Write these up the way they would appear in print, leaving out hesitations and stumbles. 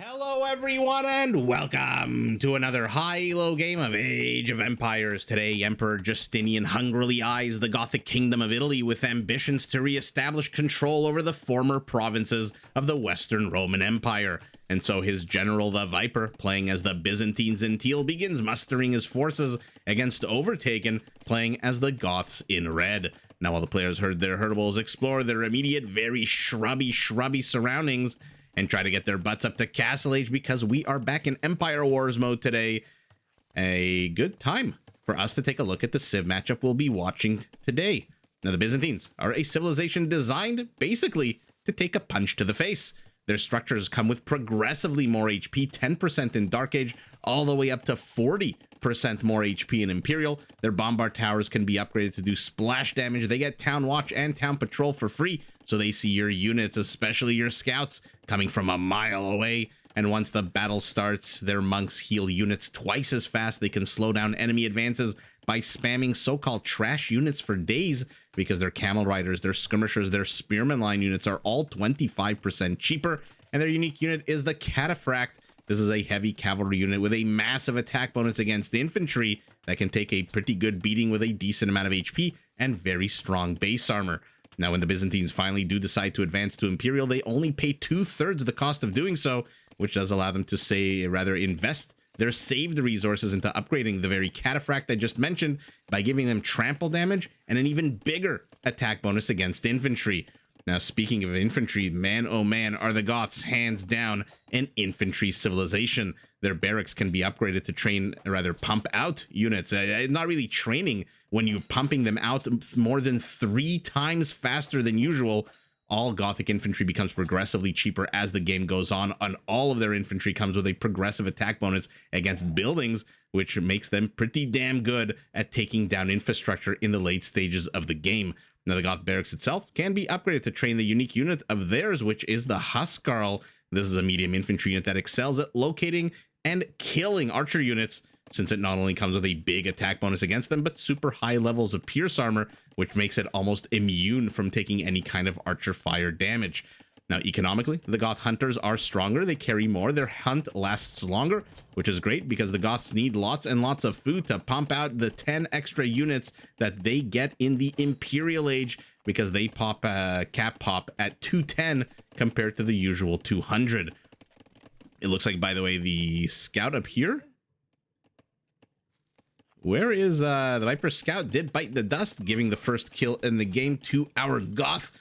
Hello everyone and welcome to another high-low game of Age of Empires. Today, Emperor Justinian hungrily eyes the Gothic kingdom of Italy with ambitions to re-establish control over the former provinces of the Western Roman Empire. And so his general, the Viper, playing as the Byzantines in teal, begins mustering his forces against Overtaken, playing as the Goths in red. Now, while the players herd their herdables explore their immediate, very shrubby surroundings, and try to get their butts up to Castle Age because we are back in Empire Wars mode today. A good time for us to take a look at the Civ matchup we'll be watching today. Now, the Byzantines are a civilization designed basically to take a punch to the face. Their structures come with progressively more HP, 10% in Dark Age, all the way up to 40% more HP in Imperial. Their bombard towers can be upgraded to do splash damage. They get Town Watch and Town Patrol for free, so they see your units, especially your scouts, coming from a mile away. And once the battle starts, their monks heal units twice as fast. They can slow down enemy advances by spamming so-called trash units for days, because their camel riders, their skirmishers, their spearman line units are all 25% cheaper. And their unique unit is the Cataphract. This is a heavy cavalry unit with a massive attack bonus against infantry that can take a pretty good beating with a decent amount of HP and very strong base armor. Now, when the Byzantines finally do decide to advance to Imperial, they only pay 2/3 the cost of doing so, which does allow them to invest their saved resources into upgrading the very Cataphract I just mentioned by giving them trample damage and an even bigger attack bonus against infantry. Now, speaking of infantry, man, oh man, are the Goths hands down an infantry civilization. Their barracks can be upgraded to pump out units. Not really training. When you're pumping them out more than 3 times faster than usual, all Gothic infantry becomes progressively cheaper as the game goes on, and all of their infantry comes with a progressive attack bonus against buildings, which makes them pretty damn good at taking down infrastructure in the late stages of the game. Now, the Goth barracks itself can be upgraded to train the unique unit of theirs, which is the Huskarl. This is a medium infantry unit that excels at locating and killing archer units, since it not only comes with a big attack bonus against them, but super high levels of pierce armor, which makes it almost immune from taking any kind of archer fire damage. Now, economically, the Goth hunters are stronger. They carry more. Their hunt lasts longer, which is great because the Goths need lots and lots of food to pump out the 10 extra units that they get in the Imperial Age, because they pop cap pop at 210 compared to the usual 200. It looks like, by the way, the scout up here, where is the Viper scout, did bite the dust, giving the first kill in the game to our Goth.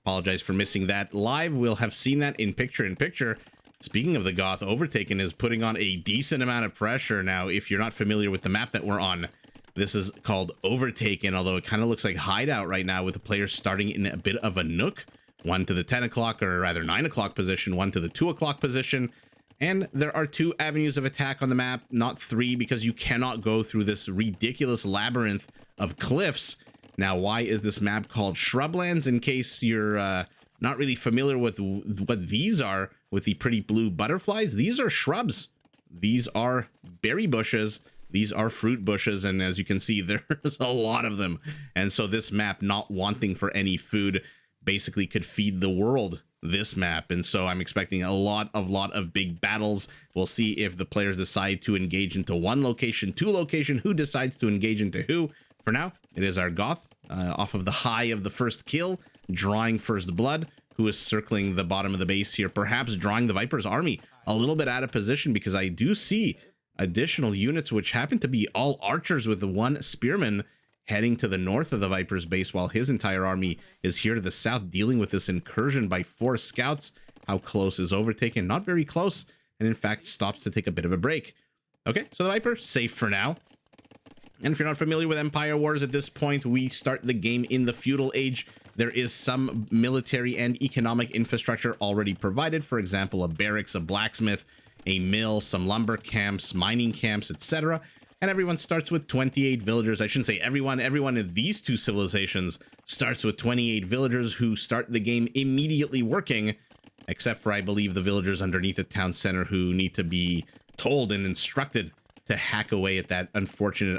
Apologize for missing that live. We'll have seen that in picture. Speaking of the Goth, Overtaken is putting on a decent amount of pressure. Now, if you're not familiar with the map that we're on, this is called Overtaken, although it kind of looks like Hideout right now, with the players starting in a bit of a nook, one to the 10 o'clock, or rather 9 o'clock position, one to the 2 o'clock position. And there are 2 avenues of attack on the map, not 3, because you cannot go through this ridiculous labyrinth of cliffs. Now, why is this map called Shrublands? In case you're not really familiar with what these are, with the pretty blue butterflies, these are shrubs. These are berry bushes. These are fruit bushes. And as you can see, there's a lot of them. And so this map, not wanting for any food, basically could feed the world this map. And so I'm expecting a lot of big battles. We'll see if the players decide to engage into one location, 2 location, who decides to engage into who. For now, it is our Goth, off of the high of the first kill, drawing first blood, who is circling the bottom of the base here, perhaps drawing the Viper's army a little bit out of position, because I do see additional units which happen to be all archers, with the 1 spearman heading to the north of the Viper's base, while his entire army is here to the south, dealing with this incursion by 4 scouts. How close is Overtaken? Not very close, and in fact stops to take a bit of a break. Okay, so the Viper, safe for now. And if you're not familiar with Empire Wars, at this point, we start the game in the Feudal Age. There is some military and economic infrastructure already provided. For example, a barracks, a blacksmith, a mill, some lumber camps, mining camps, etc. And everyone starts with 28 villagers. I shouldn't say everyone. Everyone in these 2 civilizations starts with 28 villagers who start the game immediately working, except for, I believe, the villagers underneath the town center, who need to be told and instructed to hack away at that unfortunate,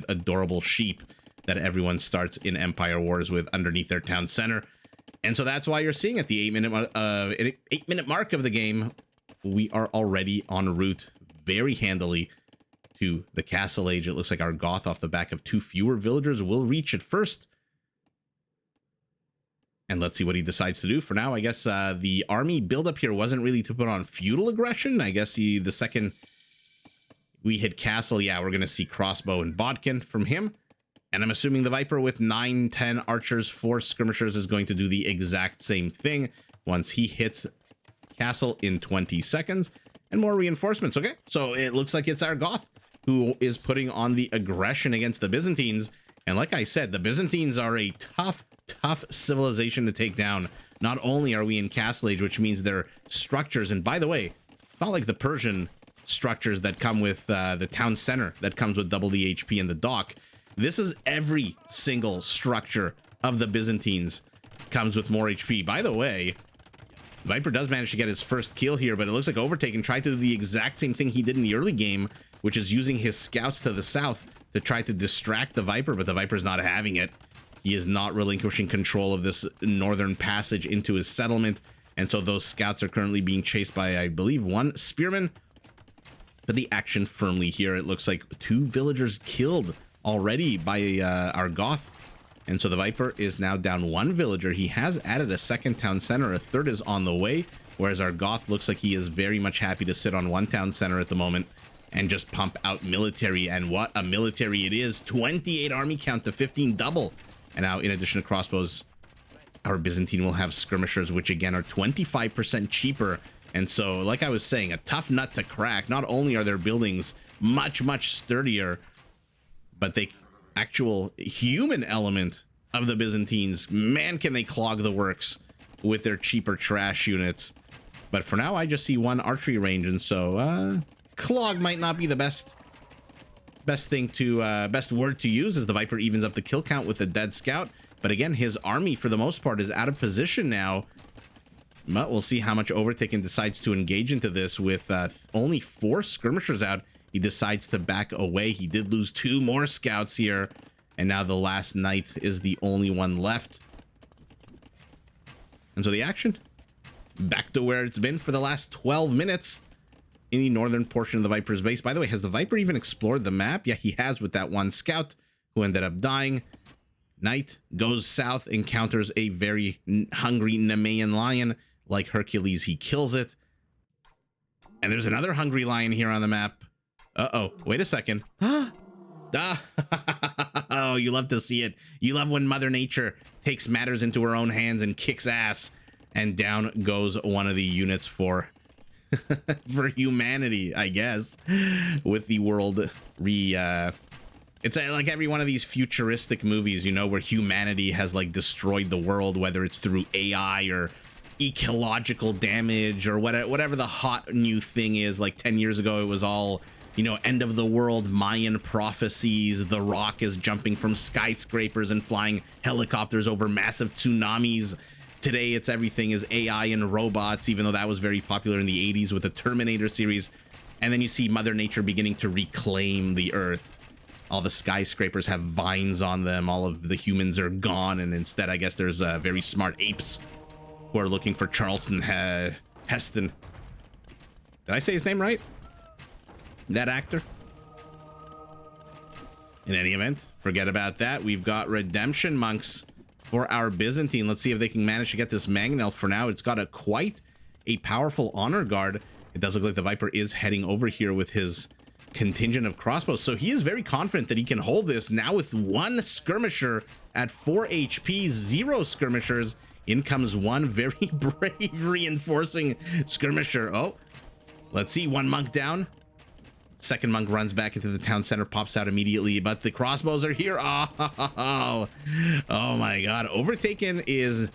adorable sheep that everyone starts in Empire Wars with underneath their town center. And so that's why you're seeing at the 8-minute mark of the game, we are already en route very handily to the Castle Age. It looks like our Goth, off the back of 2 fewer villagers, will reach it first. And let's see what he decides to do. For now, I guess the army buildup here wasn't really to put on feudal aggression. I guess the second we hit castle, yeah, we're going to see crossbow and bodkin from him. And I'm assuming the Viper with 9, 10 archers, 4 skirmishers is going to do the exact same thing once he hits castle in 20 seconds. And more reinforcements. Okay, so it looks like it's our Goth who is putting on the aggression against the Byzantines. And like I said, the Byzantines are a tough civilization to take down. Not only are we in Castle Age, which means their structures, and by the way, not like the Persian structures that come with the town center that comes with double the HP and the dock. This is every single structure of the Byzantines comes with more HP. By the way, Viper does manage to get his first kill here, but it looks like Overtaken tried to do the exact same thing he did in the early game, which is using his scouts to the south to try to distract the Viper, but the Viper's not having it. He is not relinquishing control of this northern passage into his settlement, and so those scouts are currently being chased by, I believe, 1 spearman. But the action firmly here. It looks like 2 villagers killed already by our Goth, and so the Viper is now down 1 villager. He has added a second town center. A third is on the way, whereas our Goth looks like he is very much happy to sit on 1 town center at the moment and just pump out military. And what a military it is. 28 army count to 15 double. And now, in addition to crossbows, our Byzantine will have skirmishers, which again are 25% cheaper. And so, like I was saying, a tough nut to crack. Not only are their buildings much sturdier, but the actual human element of the Byzantines, man, can they clog the works with their cheaper trash units. But for now, I just see 1 archery range, and so clog might not be the best word to use, as the Viper evens up the kill count with a dead scout. But again, his army for the most part is out of position now. But we'll see how much Overtaken decides to engage into this. With only 4 skirmishers out, he decides to back away. He did lose 2 more scouts here, and now the last knight is the only one left. And so the action back to where it's been for the last 12 minutes. In the northern portion of the Viper's base. By the way, has the Viper even explored the map? Yeah, he has, with that 1 scout who ended up dying. Knight goes south, encounters a very hungry Nemean lion. Like Hercules, he kills it. And there's another hungry lion here on the map. Uh-oh, wait a second. Oh, you love to see it. You love when Mother Nature takes matters into her own hands and kicks ass. And down goes one of the units for humanity, I guess, with the world it's like every one of these futuristic movies, you know, where humanity has like destroyed the world, whether it's through AI or ecological damage or whatever the hot new thing is. Like 10 years ago, it was all, you know, end of the world Mayan prophecies. The Rock is jumping from skyscrapers and flying helicopters over massive tsunamis. Today, it's everything is AI and robots, even though that was very popular in the 80s with the Terminator series. And then you see Mother Nature beginning to reclaim the Earth. All the skyscrapers have vines on them. All of the humans are gone. And instead, I guess there's very smart apes who are looking for Charlton Heston. Did I say his name right? That actor? In any event, forget about that. We've got redemption monks for our Byzantine. Let's see if they can manage to get this mangonel. For now, it's got quite a powerful honor guard. It does look like the Viper is heading over here with his contingent of crossbows. So he is very confident that he can hold this. Now with 1 skirmisher at 4 HP, 0 skirmishers. In comes 1 very brave reinforcing skirmisher. Oh, let's see. 1 monk down. Second monk runs back into the town center, pops out immediately, but the crossbows are here. Oh my god. Overtaken is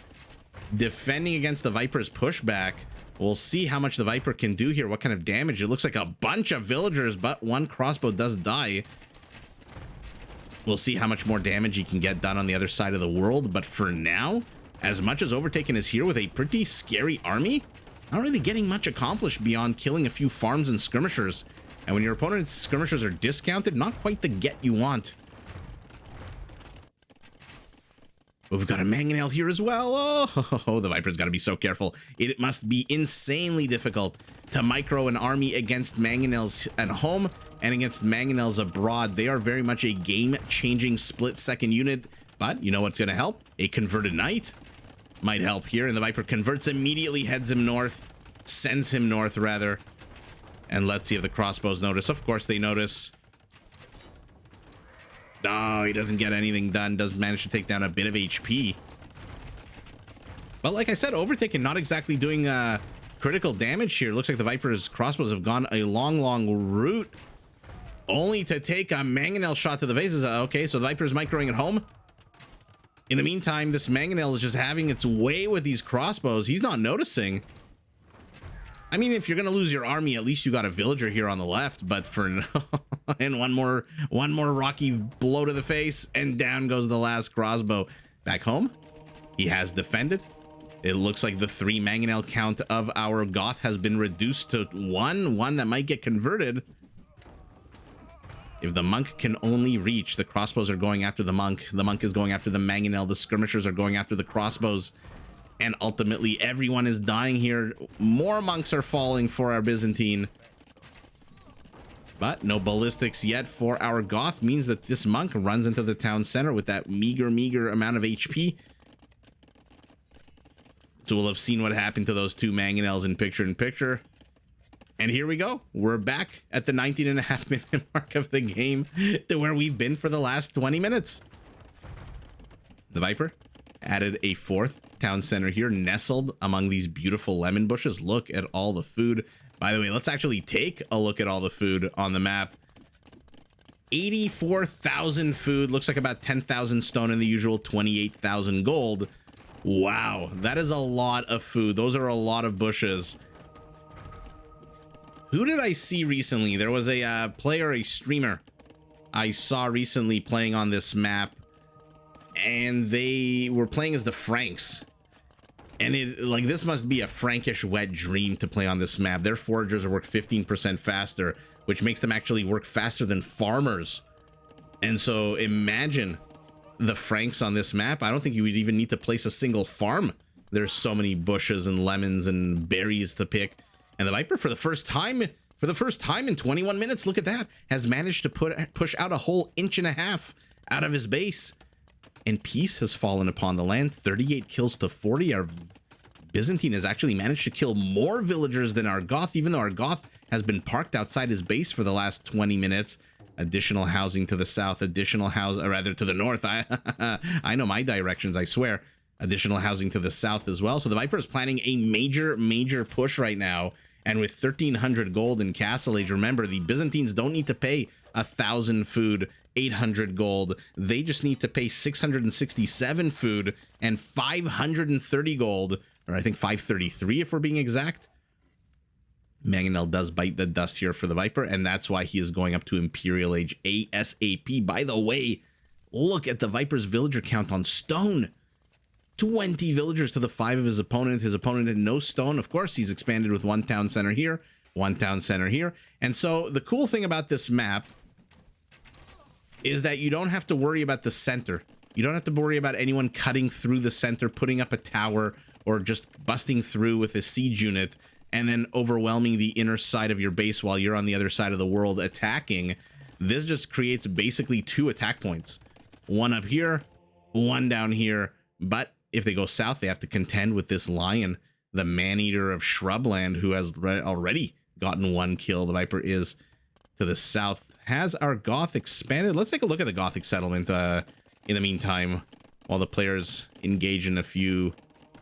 defending against the Viper's pushback. We'll see how much the Viper can do here, what kind of damage. It looks like a bunch of villagers, but 1 crossbow does die. We'll see how much more damage he can get done on the other side of the world, but for now, as much as Overtaken is here with a pretty scary army, not really getting much accomplished beyond killing a few farms and skirmishers. And when your opponent's skirmishers are discounted, not quite the get you want. Oh, we've got a mangonel here as well. Oh, the Viper's got to be so careful. It must be insanely difficult to micro an army against mangonels at home and against mangonels abroad. They are very much a game-changing split-second unit. But you know what's going to help? A converted knight might help here. And the Viper converts immediately, heads him north, sends him north, rather. And let's see if the crossbows notice. Of course they notice. No, he doesn't get anything done. Does manage to take down a bit of HP. But like I said, Overtaken not exactly doing critical damage here. Looks like the Viper's crossbows have gone a long route. Only to take a mangonel shot to the vases. Okay, so the Viper's microing at home. In the meantime, this mangonel is just having its way with these crossbows. He's not noticing. I mean, if you're gonna lose your army, at least you got a villager here on the left. But for no, and one more rocky blow to the face, and down goes the last crossbow. Back home, he has defended. It looks like the 3 mangonel count of our Goth has been reduced to one that might get converted. If the monk can only reach, the crossbows are going after the monk. The monk is going after the mangonel. The skirmishers are going after the crossbows. And ultimately, everyone is dying here. More monks are falling for our Byzantine. But no ballistics yet for our Goth. Means that this monk runs into the town center with that meager amount of HP. So we'll have seen what happened to those 2 mangonels in picture-in-picture. And here we go. We're back at the 19.5-minute mark of the game to where we've been for the last 20 minutes. The Viper added a 4th town center here, nestled among these beautiful lemon bushes. Look at all the food. By the way, let's actually take a look at all the food on the map. 84,000 food. Looks like about 10,000 stone in the usual 28,000 gold. Wow, that is a lot of food. Those are a lot of bushes. Who did I see recently? There was a player, a streamer I saw recently playing on this map, and they were playing as the Franks. And it, like, this must be a Frankish wet dream to play on this map. Their foragers work 15% faster, which makes them actually work faster than farmers. And so imagine the Franks on this map. I don't think you would even need to place a single farm. There's so many bushes and lemons and berries to pick. And the Viper, for the first time in 21 minutes, look at that, has managed to push out a whole 1.5 inches out of his base. And peace has fallen upon the land. 38 kills to 40. Our Byzantine has actually managed to kill more villagers than our Goth, even though our Goth has been parked outside his base for the last 20 minutes. Additional housing to the south, additional house, or rather to the north. I know my directions, I swear. Additional housing to the south as well. So the Viper is planning a major push right now. And with 1,300 gold in Castle Age, remember, the Byzantines don't need to pay 1,000 food, 800 gold. They just need to pay 667 food and 530 gold, or I think 533 if we're being exact. Mangonel does bite the dust here for the Viper, and that's why he is going up to Imperial Age ASAP. By the way, look at the Viper's villager count on stone. 20 villagers to the 5 of his opponent. His opponent had no stone. Of course, he's expanded with 1 town center here, 1 town center here. And so the cool thing about this map is that you don't have to worry about the center. You don't have to worry about anyone cutting through the center, putting up a tower, or just busting through with a siege unit and then overwhelming the inner side of your base while you're on the other side of the world attacking. This just creates basically 2 attack points. 1 up here, 1 down here. But if they go south, they have to contend with this lion, the man-eater of Shrubland, who has already gotten 1 kill. The Viper is to the south. Has our Goth expanded? Let's take a look at the Gothic settlement in the meantime, while the players engage in a few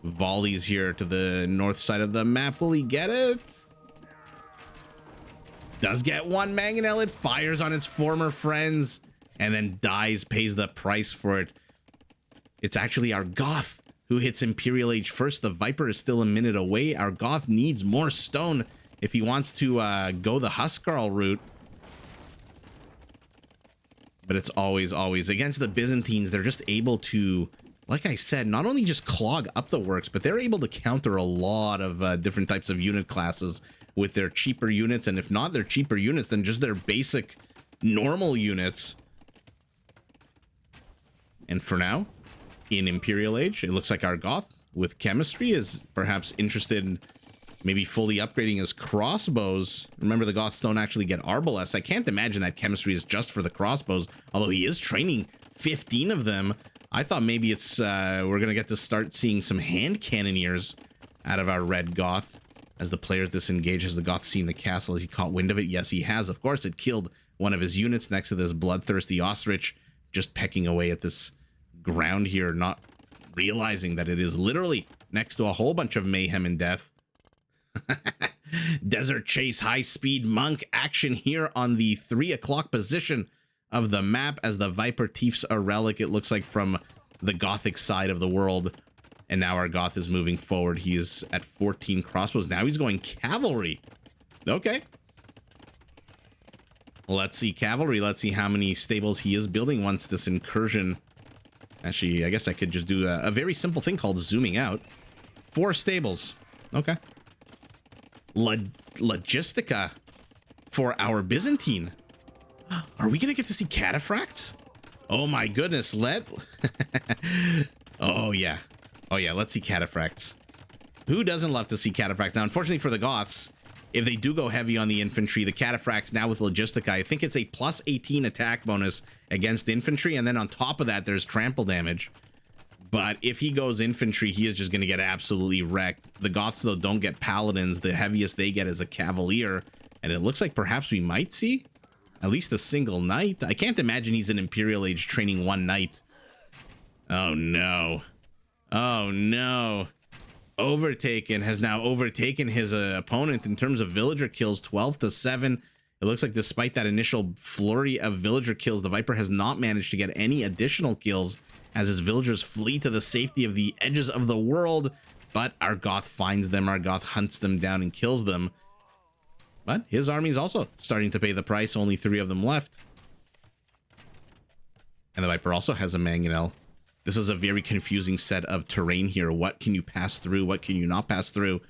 volleys here to the north side of the map. Will he get it? Does get 1 mangonel. It fires on its former friends and then dies, pays the price for it. It's actually our Goth who hits Imperial Age first. The Viper is still a minute away. Our Goth needs more stone if he wants to go the Huskarl route. But it's always against the Byzantines. They're just able to, like I said, not only just clog up the works, but they're able to counter a lot of different types of unit classes with their cheaper units. And if not their cheaper units, then just their basic normal units. And for now, in Imperial Age. It looks like our Goth with chemistry is perhaps interested in maybe fully upgrading his crossbows. Remember, the Goths don't actually get arbalests. I can't imagine that chemistry is just for the crossbows, although he is training 15 of them. I thought maybe it's we're gonna get to start seeing some hand cannoneers out of our red Goth as the player disengages. The Goth seen the castle. Has he caught wind of it? Yes, he has. Of course, it killed one of his units next to this bloodthirsty ostrich, just pecking away at this ground here, not realizing that it is literally next to a whole bunch of mayhem and death. Desert Chase high-speed monk action here on the 3 o'clock position of the map as the Viper thiefs a relic, it looks like, from the Gothic side of the world. And now our Goth is moving forward. He is at 14 crossbows. Now he's going cavalry. Okay. Let's see cavalry. Let's see how many stables he is building once this incursion. Actually, I guess I could just do a very simple thing called zooming out. 4 stables. Okay. Logistica for our Byzantine. Are we gonna get to see cataphracts? Oh my goodness, oh yeah, let's see cataphracts. Who doesn't love to see cataphracts? Now, unfortunately for the Goths, if they do go heavy on the infantry, the cataphracts now with Logistica, I think it's a plus 18 attack bonus against infantry, and then on top of that there's trample damage. But if he goes infantry, he is just going to get absolutely wrecked. The Goths, though, don't get paladins. The heaviest they get is a cavalier. And it looks like perhaps we might see at least a single knight. I can't imagine he's in Imperial Age training 1 knight. Oh, no. Oh, no. Overtaken has now overtaken his opponent in terms of villager kills, 12-7. It looks like despite that initial flurry of villager kills, the Viper has not managed to get any additional kills as his villagers flee to the safety of the edges of the world. But our Goth finds them, our Goth hunts them down and kills them. But his army is also starting to pay the price, only 3 of them left. And the Viper also has a mangonel. This is a very confusing set of terrain here. What can you pass through? What can you not pass through?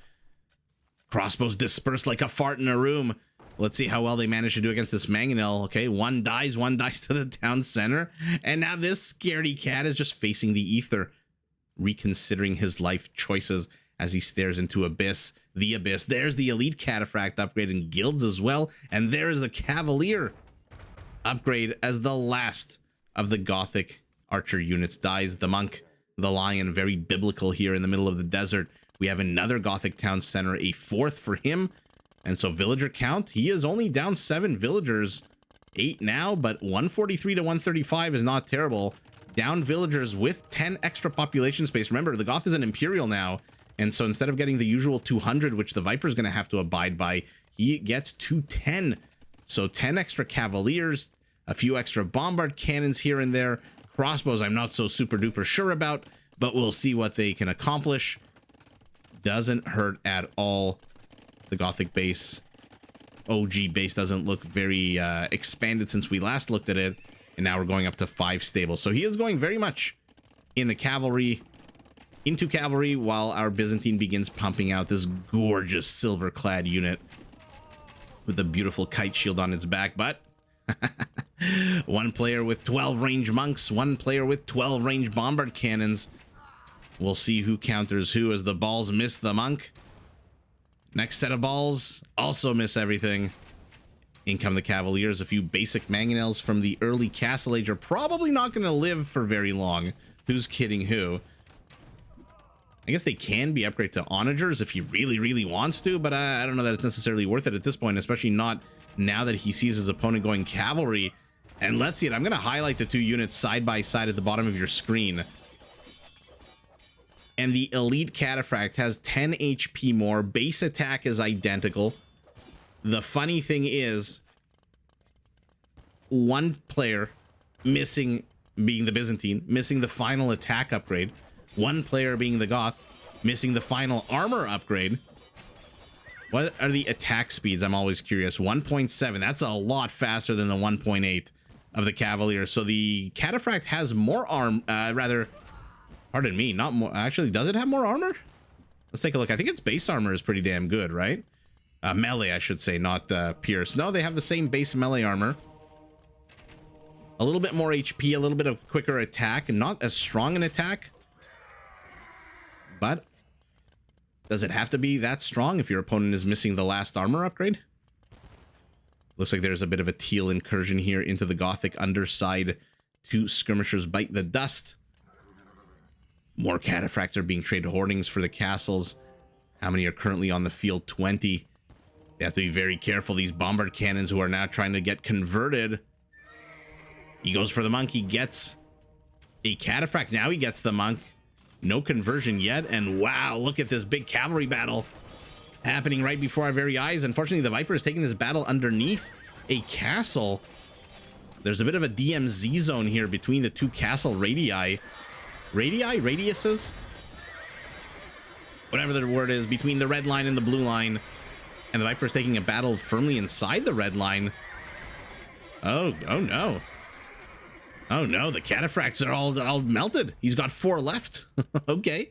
Crossbows dispersed like a fart in a room. Let's see how well they manage to do against this mangonel. Okay, one dies to the town center. And now this scaredy cat is just facing the ether, reconsidering his life choices as he stares into abyss. The abyss. There's the elite cataphract upgrade in guilds as well. And there is the cavalier upgrade as the last of the Gothic archer units dies. The monk, the lion, very biblical here in the middle of the desert. We have another Gothic town center, a 4th for him. And so villager count, he is only down 7 villagers, 8 now, but 143 to 135 is not terrible. Down villagers with 10 extra population space. Remember, the Goth is an Imperial now, and so instead of getting the usual 200, which the Viper is going to have to abide by, he gets 210. So 10 extra cavaliers, a few extra bombard cannons here and there. Crossbows I'm not so super duper sure about, but we'll see what they can accomplish. Doesn't hurt at all. The Gothic base, OG base, doesn't look very expanded since we last looked at it, and now we're going up to 5 stables. So he is going very much in the cavalry, into cavalry, while our Byzantine begins pumping out this gorgeous silver-clad unit with a beautiful kite shield on its back. But one player with 12 range monks, one player with 12 range bombard cannons. We'll see who counters who as the balls miss the monk. Next set of balls also miss everything. In come the cavaliers. A few basic mangonels from the early Castle Age are probably not going to live for very long. Who's kidding who? I guess they can be upgraded to onagers if he really wants to, but I don't know that it's necessarily worth it at this point, especially not now that he sees his opponent going cavalry. And let's see it. I'm going to highlight the 2 units side by side at the bottom of your screen. And the elite cataphract has 10 HP more. Base attack is identical. The funny thing is, one player missing, being the Byzantine, missing the final attack upgrade. One player being the Goth, missing the final armor upgrade. What are the attack speeds? I'm always curious. 1.7. That's a lot faster than the 1.8 of the Cavalier. So the cataphract has more pardon me, not more. Actually, does it have more armor? Let's take a look. I think its base armor is pretty damn good, right? Melee, I should say, not pierce. No, they have the same base melee armor. A little bit more HP, a little bit of quicker attack, and not as strong an attack. but does it have to be that strong if your opponent is missing the last armor upgrade? Looks like there's a bit of a teal incursion here into the Gothic underside. 2 skirmishers bite the dust. More cataphracts are being traded hoardings for the castles. How many are currently on the field? 20. They have to be very careful. These bombard cannons who are now trying to get converted. He goes for the monk. He gets a cataphract. Now he gets the monk. No conversion yet. And wow, look at this big cavalry battle happening right before our very eyes. Unfortunately, the Viper is taking this battle underneath a castle. There's a bit of a DMZ zone here between the 2 castle radii. Radiuses? Whatever the word is, between the red line and the blue line. And the Viper is taking a battle firmly inside the red line. Oh no. Oh no, the cataphracts are all melted. He's got 4 left. Okay.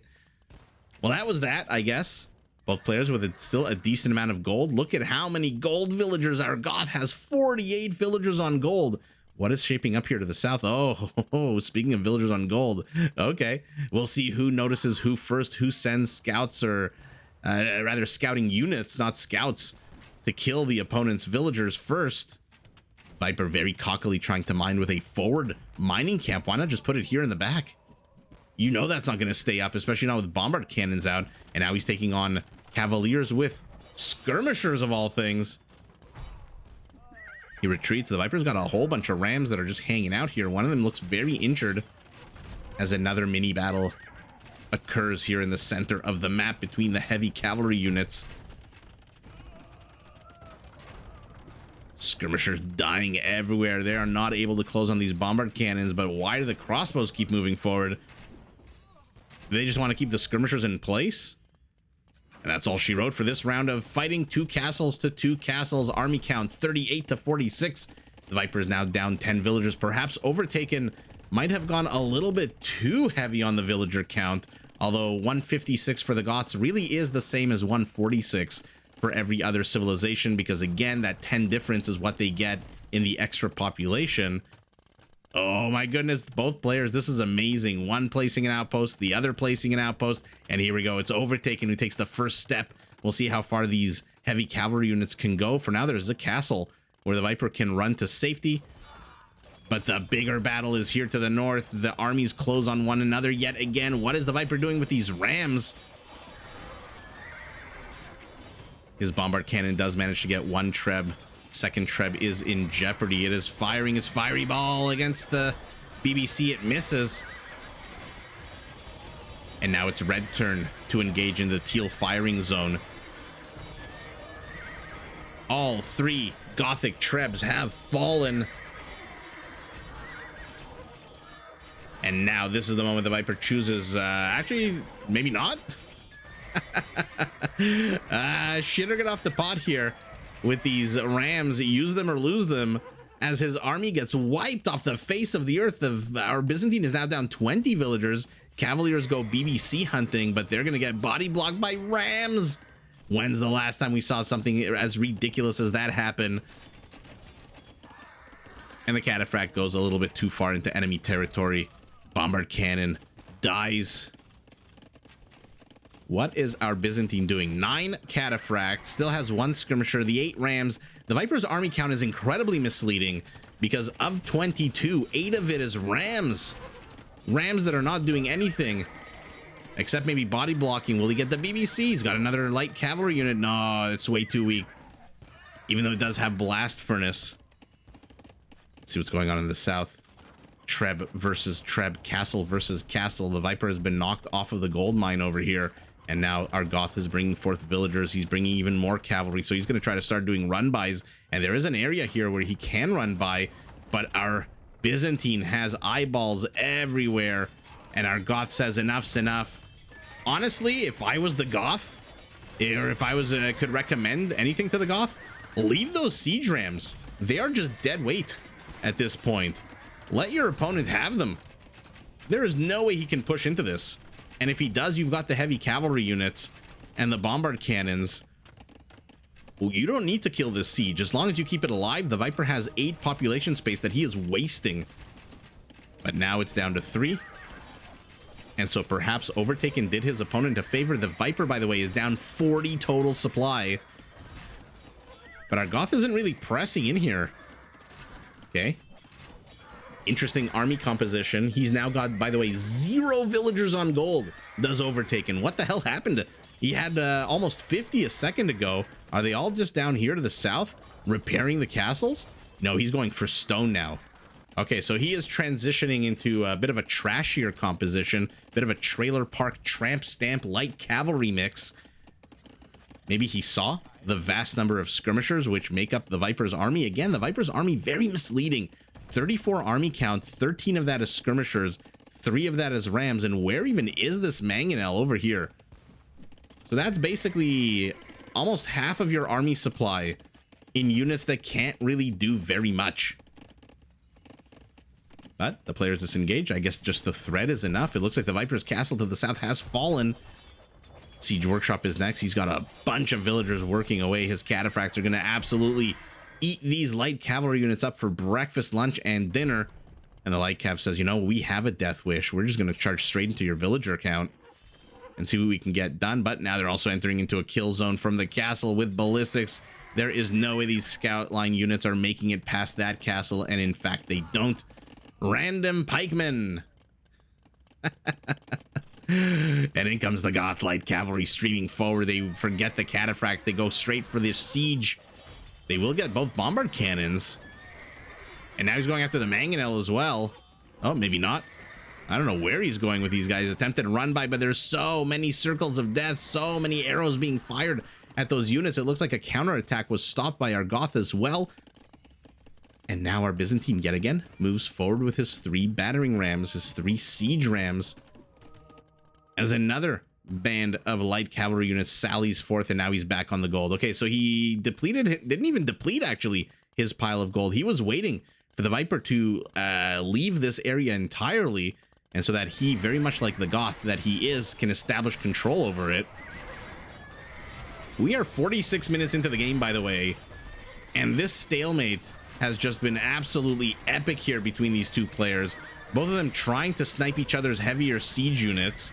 Well, that was that, I guess. Both players with still a decent amount of gold. Look at how many gold villagers our Goth has. 48 villagers on gold. What is shaping up here to the south? Oh, speaking of villagers on gold. Okay, we'll see who notices who first, who sends scouts or rather scouting units, not scouts, to kill the opponent's villagers first. Viper very cockily trying to mine with a forward mining camp. Why not just put it here in the back? You know that's not going to stay up, especially now with bombard cannons out. And now he's taking on cavaliers with skirmishers of all things. He retreats. The Viper's got a whole bunch of rams that are just hanging out here. One of them looks very injured as another mini battle occurs here in the center of the map between the heavy cavalry units. Skirmishers dying everywhere. They are not able to close on these bombard cannons, but why do the crossbows keep moving forward? Do they just want to keep the skirmishers in place? And that's all she wrote for this round of fighting. 2 castles to 2 castles. Army count 38 to 46. The Viper is now down 10 villagers. Perhaps Overtaken might have gone a little bit too heavy on the villager count. Although 156 for the Goths really is the same as 146 for every other civilization. Because again, that 10 difference is what they get in the extra population. Oh my goodness, both players, this is amazing. One placing an outpost, the other placing an outpost, and here we go. It's Overtaken who takes the first step. We'll see how far these heavy cavalry units can go. For now, there's a castle where the Viper can run to safety. But the bigger battle is here to the north. The armies close on one another yet again. What is the Viper doing with these rams? His bombard cannon does manage to get 1 treb. Second treb is in jeopardy. It is firing its fiery ball against the BBC. It misses. And now it's red turn to engage in the teal firing zone. All 3 Gothic trebs have fallen. And now this is the moment the Viper chooses, actually, maybe not. Shit or get off the pot here. With these rams, use them or lose them, as his army gets wiped off the face of the earth. Our Byzantine is now down 20 villagers. Cavaliers go BBC hunting, but they're gonna get body blocked by rams. When's the last time we saw something as ridiculous as that happen? And the cataphract goes a little bit too far into enemy territory. Bombard cannon dies. What is our Byzantine doing? 9 cataphracts, still has 1 skirmisher, the 8 rams. The Viper's army count is incredibly misleading because of 22, 8 of it is rams. Rams that are not doing anything except maybe body blocking. Will he get the BBC? He's got another light cavalry unit. No, it's way too weak. Even though it does have blast furnace. Let's see what's going on in the south. Treb versus Treb, castle versus castle. The Viper has been knocked off of the gold mine over here. And now our Goth is bringing forth villagers. He's bringing even more cavalry. So he's going to try to start doing run-bys. And there is an area here where he can run by. But our Byzantine has eyeballs everywhere. And our Goth says enough's enough. Honestly, if I was the Goth, or if I was could recommend anything to the Goth, leave those siege rams. They are just dead weight at this point. Let your opponent have them. There is no way he can push into this. And if he does, you've got the heavy cavalry units and the bombard cannons. Well, you don't need to kill this siege. As long as you keep it alive, the Viper has 8 population space that he is wasting. But now it's down to 3. And so perhaps Overtaken did his opponent a favor. The Viper, by the way, is down 40 total supply. But our Goth isn't really pressing in here. Okay. Interesting army composition. He's now got, by the way, 0 villagers on gold. Does Overtaken. What the hell happened? He had almost 50 a second ago. Are they all just down here to the south repairing the castles? No, he's going for stone now. Okay, so he is transitioning into a bit of a trashier composition, bit of a trailer park tramp stamp light cavalry mix. Maybe he saw the vast number of skirmishers which make up the Viper's army. Again, the Viper's army, very misleading. 34 army count, 13 of that is skirmishers, 3 of that is rams, and where even is this mangonel over here? So that's basically almost half of your army supply in units that can't really do very much. But the players disengage. I guess just the threat is enough. It looks like the Viper's castle to the south has fallen. Siege Workshop is next. He's got a bunch of villagers working away. His cataphracts are going to absolutely eat these light cavalry units up for breakfast, lunch, and dinner. And the light cav says, you know, we have a death wish. We're just going to charge straight into your villager count and see what we can get done. But now they're also entering into a kill zone from the castle with ballistics. There is no way these scout line units are making it past that castle, and in fact they don't. Random pikemen. And in comes the Goth light cavalry streaming forward. They forget the cataphracts. They go straight for this siege. They will get both bombard cannons. And now he's going after the mangonel as well. Oh, maybe not. I don't know where he's going with these guys. Attempted run by, but there's so many circles of death, so many arrows being fired at those units. It looks like a counterattack was stopped by our Goth as well. And now our Byzantine yet again moves forward with his 3 battering rams, his 3 siege rams, as another band of light cavalry units sallies forth, and now he's back on the gold. Okay, so he didn't even deplete actually his pile of gold. He was waiting for the Viper to leave this area entirely, and so that he, very much like the Goth that he is, can establish control over it. We are 46 minutes into the game, by the way, and this stalemate has just been absolutely epic here between these two players. Both of them trying to snipe each other's heavier siege units.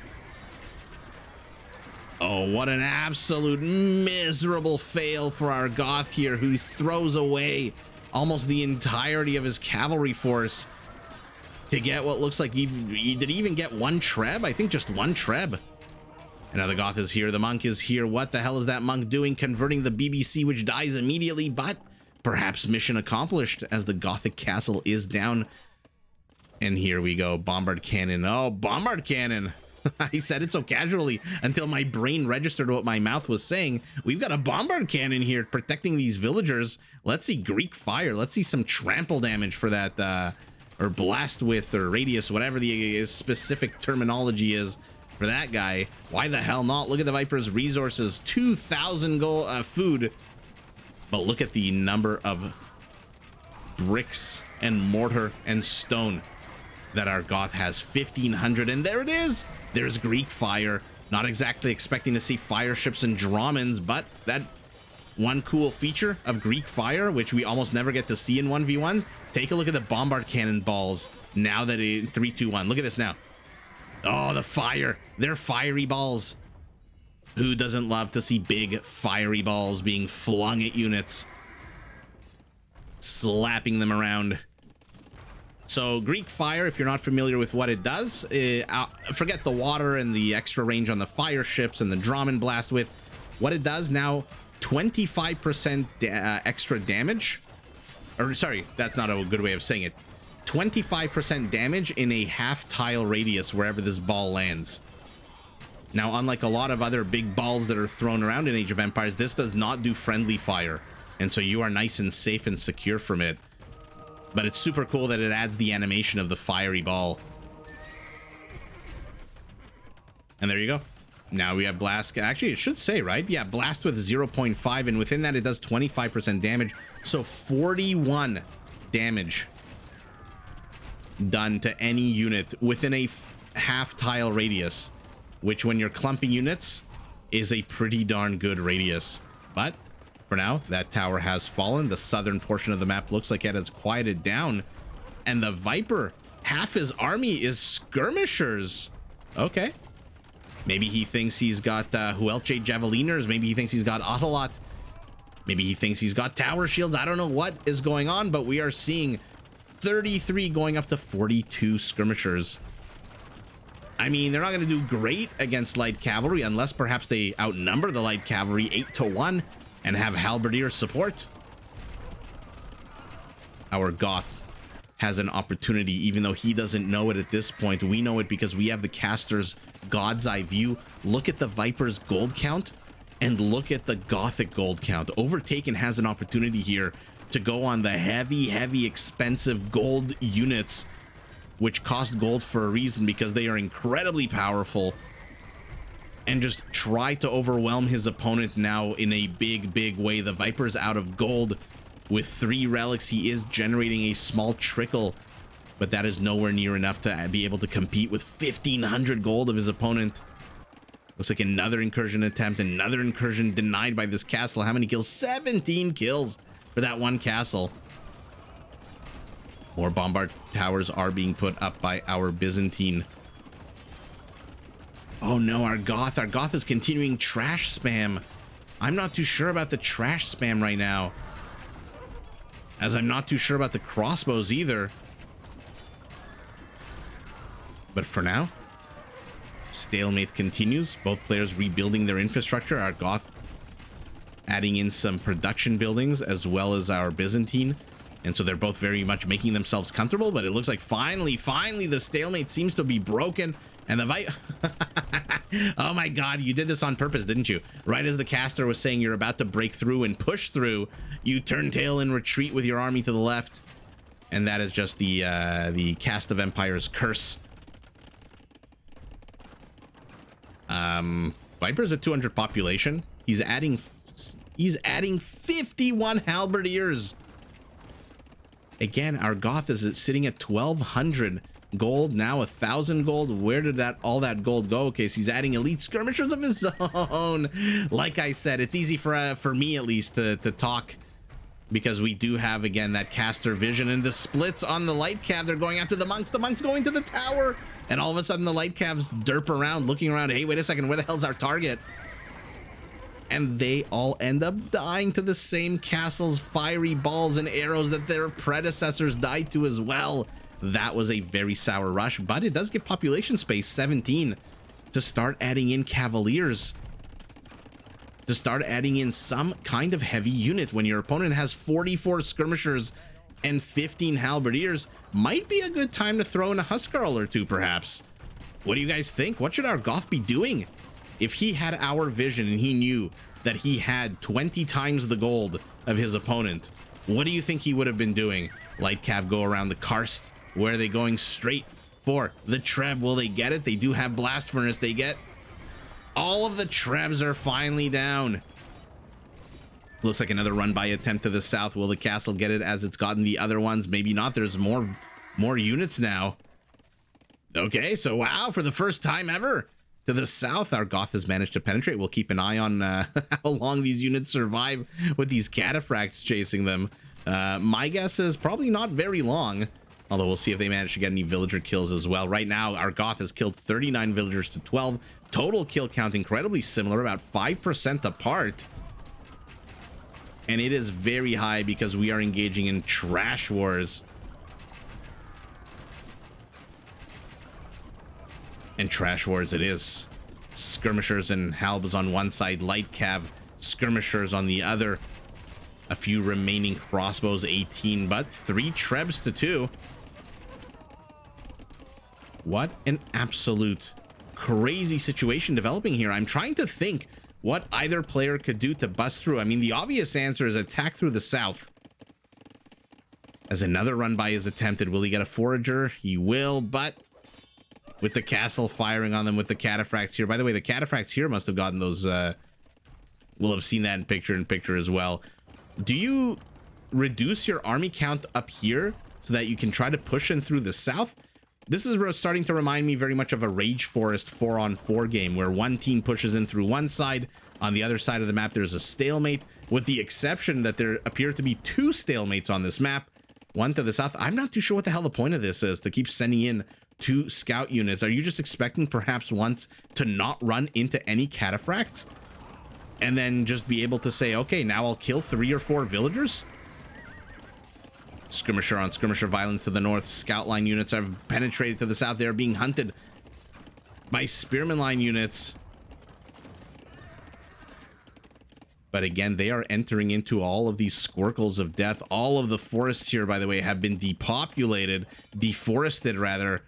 Oh, what an absolute miserable fail for our Goth here, who throws away almost the entirety of his cavalry force to get what looks like did he even get 1 treb? I think just 1 treb. And now the Goth is here, the monk is here. What the hell is that monk doing? Converting the BBC, which dies immediately, but perhaps mission accomplished, as the Gothic castle is down. And here we go, bombard cannon. Oh, bombard cannon. I said it so casually until my brain registered what my mouth was saying. We've got a bombard cannon here protecting these villagers. Let's see Greek fire. Let's see some trample damage for that, or blast width or radius, whatever the specific terminology is for that guy. Why the hell not? Look at the Viper's resources, 2,000 gold food. But look at the number of bricks and mortar and stone that our Goth has, 1,500, and there it is. There's Greek fire. Not exactly expecting to see fire ships and Dromans, but that one cool feature of Greek fire, which we almost never get to see in 1v1s. Take a look at the bombard cannon balls now that in 3, 2, 1. Look at this now. Oh, the fire. They're fiery balls. Who doesn't love to see big fiery balls being flung at units, slapping them around? So Greek fire, if you're not familiar with what it does, forget the water and the extra range on the fire ships and the Droman blast with. What it does now, 25% extra damage. Or sorry, that's not a good way of saying it. 25% damage in a half tile radius wherever this ball lands. Now, unlike a lot of other big balls that are thrown around in Age of Empires, this does not do friendly fire. And so you are nice and safe and secure from it. But it's super cool that it adds the animation of the fiery ball. And there you go. Now we have blast. Actually, it should say, right? Yeah, blast with 0.5. And within that, it does 25% damage. So 41 damage done to any unit within a half tile radius, which when you're clumping units is a pretty darn good radius. But for now, that tower has fallen. The southern portion of the map looks like it has quieted down, and the Viper, half his army is skirmishers. Okay. Maybe he thinks he's got Huelche Javeliners. Maybe he thinks he's got Autolot. Maybe he thinks he's got Tower Shields. I don't know what is going on, but we are seeing 33 going up to 42 skirmishers. I mean, they're not going to do great against light cavalry unless perhaps they outnumber the light cavalry 8-1 and have halberdier support. Our Goth has an opportunity, even though he doesn't know it at this point. We know it because we have the caster's God's Eye view. Look at the Viper's gold count and look at the Gothic gold count. Overtaken has an opportunity here to go on the heavy, expensive gold units, which cost gold for a reason because they are incredibly powerful, and just try to overwhelm his opponent now in a big way. The Viper's out of gold. With 3 relics, he is generating a small trickle, but that is nowhere near enough to be able to compete with 1,500 gold of his opponent. Looks like another incursion attempt, another incursion denied by this castle. How many kills? 17 kills for that one castle. More bombard towers are being put up by our Byzantine. Oh no, our Goth is continuing trash spam. I'm not too sure about the trash spam right now, as I'm not too sure about the crossbows either. But for now, stalemate continues. Both players rebuilding their infrastructure. Our Goth adding in some production buildings, as well as our Byzantine. And so they're both very much making themselves comfortable, but it looks like finally the stalemate seems to be broken. And the oh my god, you did this on purpose, didn't you? Right as the caster was saying you're about to break through and push through, you turn tail and retreat with your army to the left. And that is just the Cast of Empire's curse. Viper's at 200 population. He's adding 51 halberdiers. Again, our Goth is sitting at 1,200 gold, now 1,000 gold. Where did all that gold go? Okay, so he's adding elite skirmishers of his own. Like I said, it's easy for me at least to talk, because we do have, again, that caster vision. And the splits on the light cav, they're going after the monks going to the tower, and all of a sudden the light cavs derp around, looking around. Hey, wait a second, where the hell's our target? And they all end up dying to the same castle's fiery balls and arrows that their predecessors died to as well. That was a very sour rush, but it does give population space, 17, to start adding in cavaliers, to start adding in some kind of heavy unit. When your opponent has 44 skirmishers and 15 halberdiers, might be a good time to throw in a Huskarl or two, perhaps. What do you guys think? What should our Goth be doing? If he had our vision and he knew that he had 20 times the gold of his opponent, what do you think he would have been doing? Light cav go around the karst. Where are they going? Straight for the Treb. Will they get it? They do have blast furnace. They get all of the Trebs are finally down. Looks like another run by attempt to the south. Will the castle get it as it's gotten the other ones? Maybe not. There's more units now. Okay, so wow, for the first time ever, to the south, our Goth has managed to penetrate. We'll keep an eye on how long these units survive with these cataphracts chasing them. My guess is probably not very long, although we'll see if they manage to get any villager kills as well. Right now, our Goth has killed 39 villagers to 12. Total kill count incredibly similar, about 5% apart. And it is very high because we are engaging in trash wars. And trash wars it is. Skirmishers and halbs on one side, light cav skirmishers on the other. A few remaining crossbows, 18, but 3 trebs to 2. What an absolute crazy situation developing here. I'm trying to think what either player could do to bust through. I mean, the obvious answer is attack through the south. As another run by is attempted, will he get a forager? He will, but with the castle firing on them with the cataphracts here. By the way, the cataphracts here must have gotten those, we'll have seen that in picture as well. Do you reduce your army count up here so that you can try to push in through the south? This is starting to remind me very much of a Rage Forest 4-on-4 game, where one team pushes in through one side. On the other side of the map, there's a stalemate, with the exception that there appear to be 2 stalemates on this map. One to the south. I'm not too sure what the hell the point of this is, to keep sending in 2 scout units. Are you just expecting perhaps once to not run into any cataphracts and then just be able to say, okay, now I'll kill 3 or 4 villagers? Skirmisher on skirmisher violence to the north. Scout line units have penetrated to the south. They are being hunted by spearman line units. But again, they are entering into all of these squircles of death. All of the forests here, by the way, have been depopulated, deforested rather.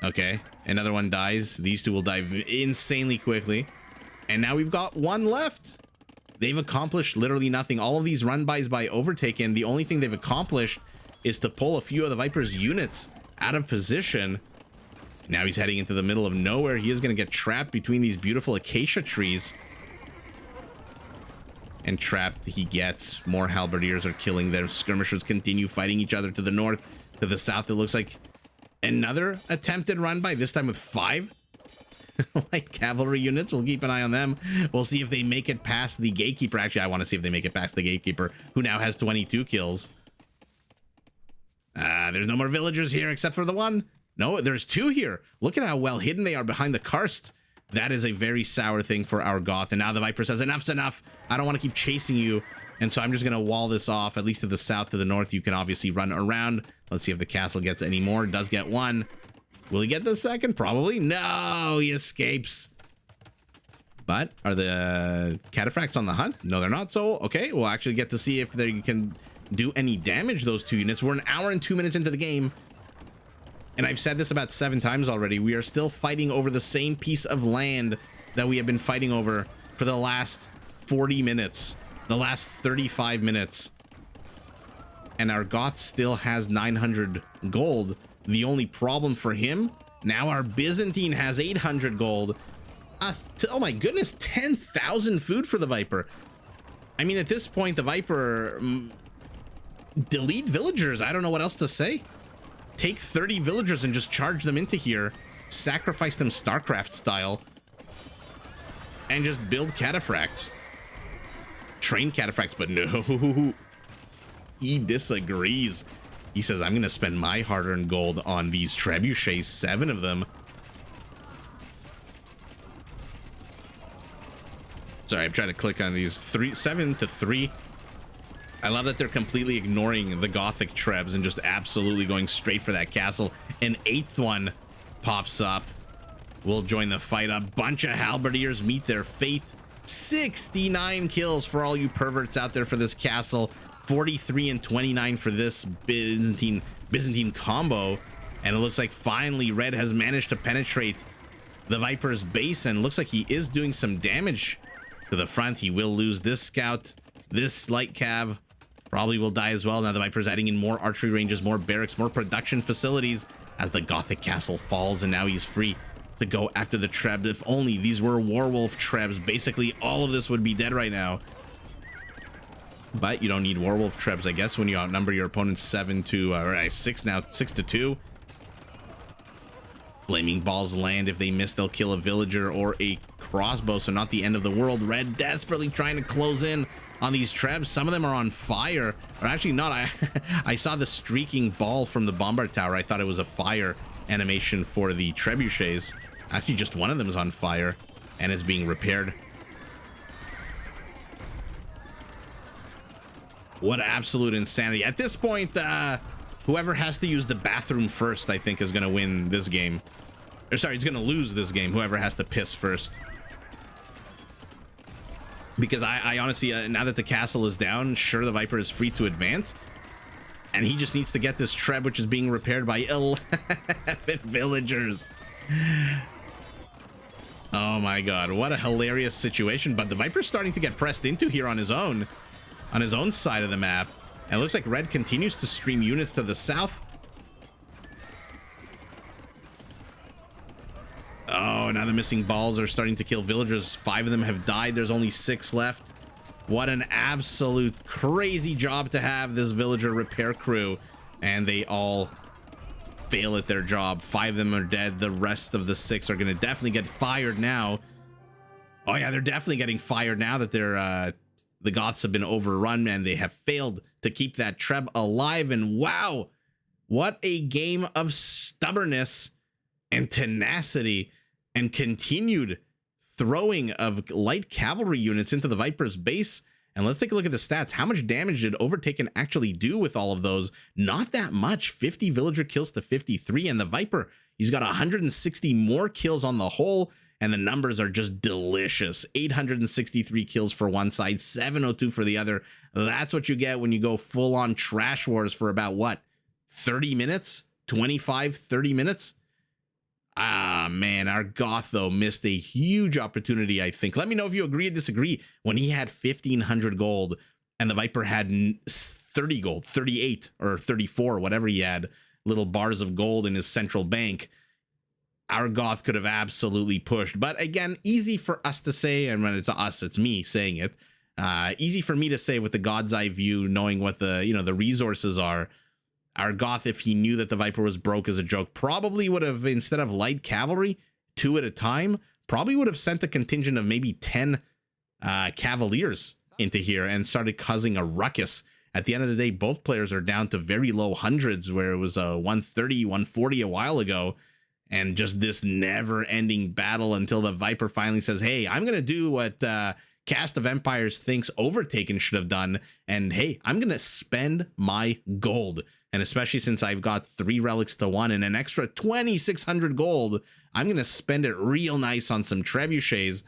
Okay, another one dies. These 2 will die insanely quickly. And now we've got 1 left. They've accomplished literally nothing. All of these run-bys by Overtaken, the only thing they've accomplished is to pull a few of the Viper's units out of position. Now he's heading into the middle of nowhere. He is going to get trapped between these beautiful acacia trees. And trapped he gets. More halberdiers are killing their skirmishers, continue fighting each other to the north. To the south, it looks like another attempted run-by, this time with 5 light cavalry units. We'll keep an eye on them. We'll see if they make it past the gatekeeper. Actually, I want to see if they make it past the gatekeeper, who now has 22 kills. There's no more villagers here except for the 1. No, there's 2 here. Look at how well hidden they are behind the karst. That is a very sour thing for our Goth. And now the Viper says, enough's enough. I don't want to keep chasing you. And so I'm just going to wall this off, at least to the south. To the north, you can obviously run around. Let's see if the castle gets any more. It does get 1. Will he get the second? Probably. No, he escapes. But are the cataphracts on the hunt? No, they're not. So, okay, we'll actually get to see if they can do any damage, those 2 units. We're 1 hour and 2 minutes into the game. And I've said this about 7 times already. We are still fighting over the same piece of land that we have been fighting over for the last 40 minutes, the last 35 minutes. And our Goth still has 900 gold. The only problem for him, now our Byzantine has 800 gold. Oh my goodness, 10,000 food for the Viper. I mean, at this point, the Viper, delete villagers. I don't know what else to say. Take 30 villagers and just charge them into here. Sacrifice them StarCraft style. And just build cataphracts. Train cataphracts, but no. He disagrees. He says, I'm going to spend my hard-earned gold on these trebuchets, 7 of them. Sorry, I'm trying to click on these. 7 to 3. I love that they're completely ignoring the Gothic trebs and just absolutely going straight for that castle. An 8th one pops up. We'll join the fight. A bunch of halberdiers meet their fate. 69 kills for all you perverts out there for this castle. 43 and 29 for this Byzantine combo. And it looks like finally Red has managed to penetrate the Viper's base, and looks like he is doing some damage to the front. He will lose this scout. This light cav probably will die as well. Now the Viper's adding in more archery ranges, more barracks, more production facilities as the Gothic castle falls, and now he's free to go after the Treb. If only these were Warwolf Trebs, basically all of this would be dead right now. But you don't need Warwolf Trebs, I guess, when you outnumber your opponent's 6 now, 6 to 2. Flaming balls land. If they miss, they'll kill a villager or a crossbow, so not the end of the world. Red desperately trying to close in on these Trebs. Some of them are on fire, or actually not. I saw the streaking ball from the bombard tower. I thought it was a fire animation for the trebuchets. Actually, just one of them is on fire and is being repaired. What absolute insanity. At this point, whoever has to use the bathroom first, I think, is going to win this game. Or sorry, it's going to lose this game, whoever has to piss first. Because I honestly, now that the castle is down, sure, the Viper is free to advance. And he just needs to get this Treb, which is being repaired by 11 villagers. Oh my god, what a hilarious situation. But the Viper's starting to get pressed into here on his own side of the map. And it looks like Red continues to stream units to the south. Oh, now the missing balls are starting to kill villagers. 5 of them have died. There's only 6 left. What an absolute crazy job to have, this villager repair crew. And they all fail at their job. 5 of them are dead. The rest of the 6 are going to definitely get fired now. Oh yeah, they're definitely getting fired now that they're the Goths have been overrun and they have failed to keep that Treb alive. And wow, What a game of stubbornness and tenacity and continued throwing of light cavalry units into the Viper's base. And let's take a look at the stats. How much damage did Overtaken actually do with all of those? Not that much. 50 villager kills to 53. And the Viper, he's got 160 more kills on the whole. And the numbers are just delicious. 863 kills for one side, 702 for the other. That's what you get when you go full on trash wars for about what? 30 minutes? 25, 30 minutes? Ah, man, our Goth, though, missed a huge opportunity, I think. Let me know if you agree or disagree. When he had 1,500 gold and the Viper had 30 gold, 38 or 34, whatever he had, little bars of gold in his central bank, our Goth could have absolutely pushed. But again, easy for us to say, and when it's us, it's me saying it. Easy for me to say with the God's eye view, knowing what the resources are. Our Goth, if he knew that the Viper was broke as a joke, probably would have, instead of light cavalry, 2 at a time, probably would have sent a contingent of maybe 10 cavaliers into here and started causing a ruckus. At the end of the day, both players are down to very low hundreds, where it was 130, 140 a while ago, and just this never-ending battle until the Viper finally says, hey, I'm going to do what Cast of Empires thinks Overtaken should have done, and hey, I'm going to spend my gold. And especially since I've got 3 relics to 1 and an extra 2,600 gold, I'm going to spend it real nice on some trebuchets.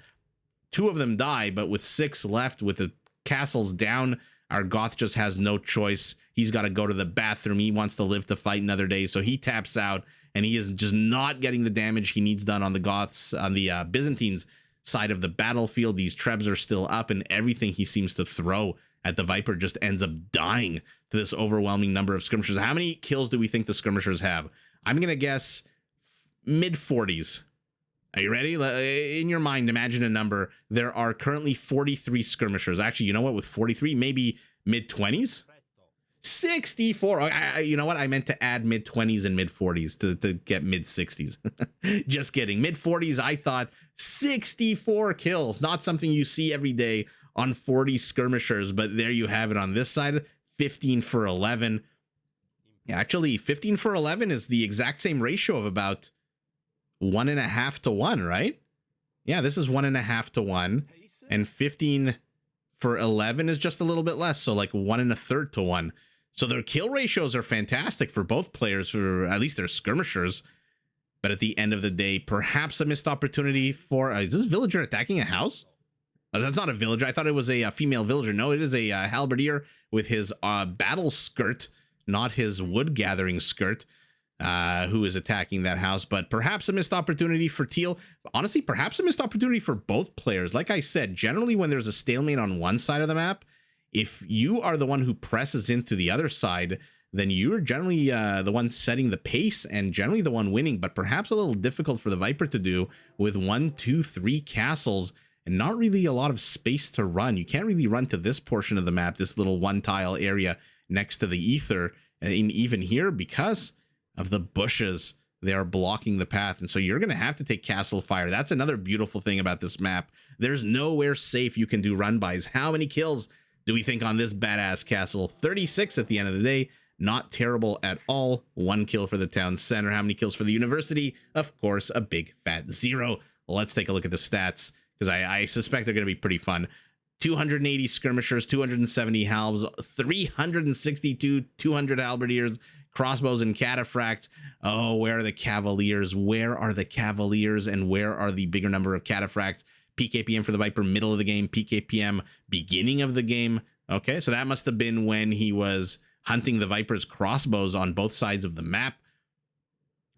2 of them die, but with 6 left, with the castles down, our Goth just has no choice. He's got to go to the bathroom. He wants to live to fight another day, so he taps out, and he is just not getting the damage he needs done on the Goths, on the Byzantines side of the battlefield. These trebs are still up, and everything he seems to throw at the Viper just ends up dying to this overwhelming number of skirmishers. How many kills do we think the skirmishers have? I'm going to guess mid-40s. Are you ready? In your mind, imagine a number. There are currently 43 skirmishers. Actually, you know what? With 43, maybe mid-20s? 64. You know what? I meant to add mid-20s and mid-40s to get mid-60s. Just kidding. Mid-40s, I thought 64 kills. Not something you see every day on 40 skirmishers, but there you have it on this side. 15 for 11. Actually, 15 for 11 is the exact same ratio of about 1.5 to 1, right? Yeah, this is 1.5 to 1, and 15 for 11 is just a little bit less, so like 1 1/3 to 1. So their kill ratios are fantastic for both players, for at least their skirmishers. But at the end of the day, perhaps a missed opportunity for is this villager attacking a house? Oh, that's not a villager. I thought it was a female villager. No, it is a halberdier with his battle skirt, not his wood gathering skirt, who is attacking that house. But perhaps a missed opportunity for Teal. Honestly, perhaps a missed opportunity for both players. Like I said, generally when there's a stalemate on one side of the map, if you are the one who presses into the other side, then you're generally the one setting the pace and generally the one winning. But perhaps a little difficult for the Viper to do with 1, 2, 3 castles and not really a lot of space to run. You can't really run to this portion of the map, this little 1-tile area next to the ether, and even here because of the bushes. They are blocking the path, and so you're going to have to take castle fire. That's another beautiful thing about this map. There's nowhere safe you can do run-bys. How many kills do we think on this badass castle? 36 at the end of the day. Not terrible at all. 1 kill for the town center. How many kills for the university? Of course, a big fat 0. Let's take a look at the stats, because I suspect they're going to be pretty fun. 280 skirmishers, 270 halves, 362, 200 halberdiers, crossbows and cataphracts. Oh, where are the cavaliers? Where are the cavaliers? And where are the bigger number of cataphracts? PKPM for the Viper, middle of the game. PKPM, beginning of the game. Okay, so that must have been when he was hunting the Viper's crossbows on both sides of the map.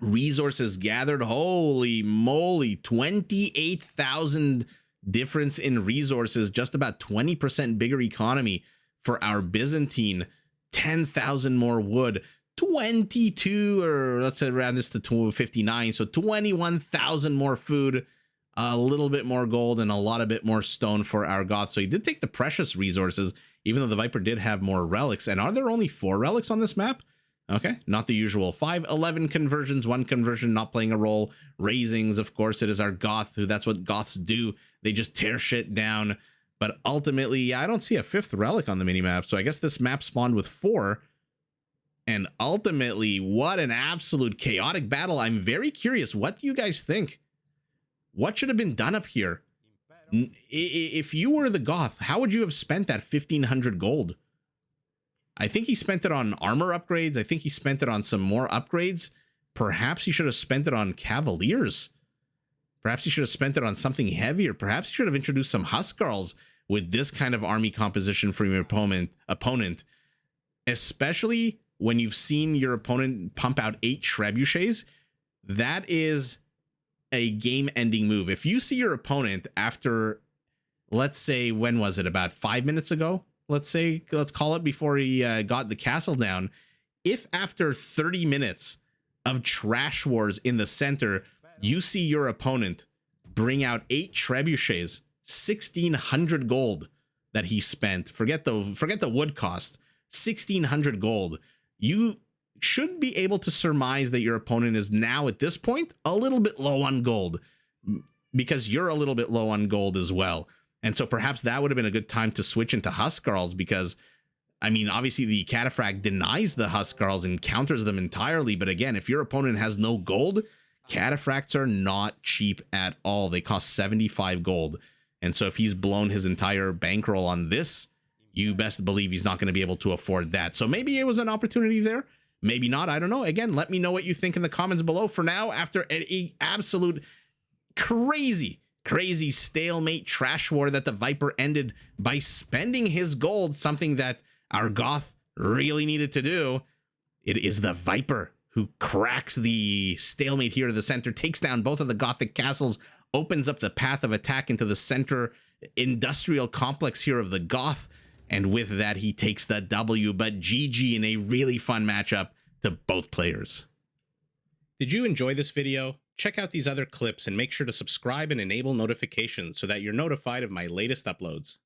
Resources gathered, holy moly, 28,000 difference in resources, just about 20% bigger economy for our Byzantine. 10,000 more wood, 22, or let's say around this to 59, so 21,000 more food, a little bit more gold, and a lot of bit more stone for our Goths. So he did take the precious resources, even though the Viper did have more relics. And are there only 4 relics on this map? Okay, not the usual 5, 11 conversions, 1 conversion not playing a role. Raisings, of course, it is our Goth, who that's what Goths do. They just tear shit down. But ultimately, I don't see a 5th relic on the minimap, so I guess this map spawned with 4. And ultimately, what an absolute chaotic battle. I'm very curious. What do you guys think? What should have been done up here? If you were the Goth, how would you have spent that 1,500 gold? I think he spent it on armor upgrades. I think he spent it on some more upgrades. Perhaps he should have spent it on Cavaliers. Perhaps he should have spent it on something heavier. Perhaps he should have introduced some Huskarls with this kind of army composition for your opponent, especially when you've seen your opponent pump out 8 trebuchets. That is a game-ending move. If you see your opponent after, let's say, when was it? About 5 minutes ago? Let's call it before he got the castle down. If after 30 minutes of trash wars in the center, you see your opponent bring out 8 trebuchets, 1,600 gold that he spent. Forget the wood cost. 1,600 gold. You should be able to surmise that your opponent is now at this point a little bit low on gold, because you're a little bit low on gold as well. And so perhaps that would have been a good time to switch into Huskarls, because, I mean, obviously the Cataphract denies the Huskarls and counters them entirely. But again, if your opponent has no gold, Cataphracts are not cheap at all. They cost 75 gold. And so if he's blown his entire bankroll on this, you best believe he's not going to be able to afford that. So maybe it was an opportunity there. Maybe not. I don't know. Again, let me know what you think in the comments below. For now, after an absolute crazy stalemate trash war that the Viper ended by spending his gold, something that our Goth really needed to do, it is the Viper who cracks the stalemate here to the center, takes down both of the Gothic castles, opens up the path of attack into the center industrial complex here of the Goth, and with that he takes the W. But GG in a really fun matchup to both players. Did you enjoy this video? Check out these other clips and make sure to subscribe and enable notifications so that you're notified of my latest uploads.